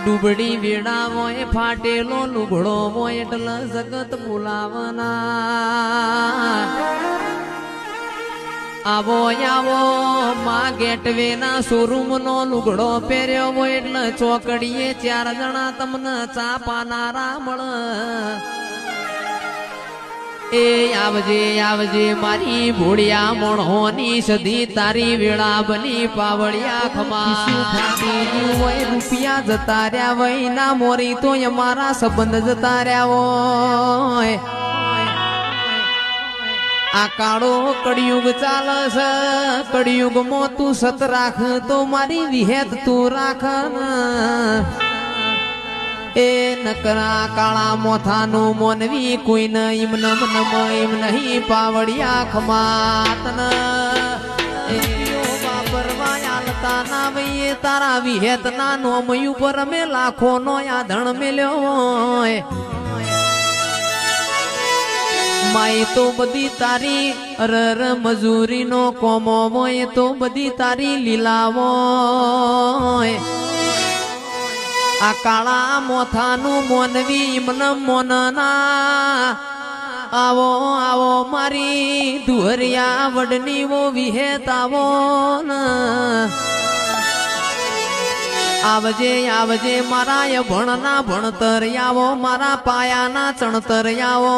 ડૂબડી વેડા હોય ફાટેલો લુગડો હોય એટલે જગત બોલાવના આવો આવો માં ગેટવે ના શોરૂમ નો લુગડો પહેર્યો હોય એટલે ચોકડીએ 4 જણા તમને ચા પાનારા મળે એ આવજે આવજે મારી ભોળિયા મોણોની સધી તારી વેળા બની પાવળિયા ખમા હોય રૂપિયા જતા રહ્યા વય ના મોરી તો અમારા સંબંધ જતા રહ્યા હોય આ કાળો કળિયુગ ચાલે છે કળિયુગ માં તું સત રાખ તો મારી વિહેત તું રાખ એ નકરા કાળા મોથાનું મોનવી કોઈ ન એમ નહીં પાવડિયા ખમાતન એ વાપરવા આલતા ના વઈએ તારા વિહેત ના નોમયું પર મે લાખો નો આધણ મેલ્યો હોય માય તો બધી તારી અરર મજૂરી નો કોમો હોય તો બધી તારી લીલાવો આ કાળા મોથાનું મોનવી મન મોનના આવો આવો મારી દુહરિયા વડની વો વિહેત આવો આવજે આવજે મારા ભણના ભણતર આવો મારા પાયાના ચણતર આવો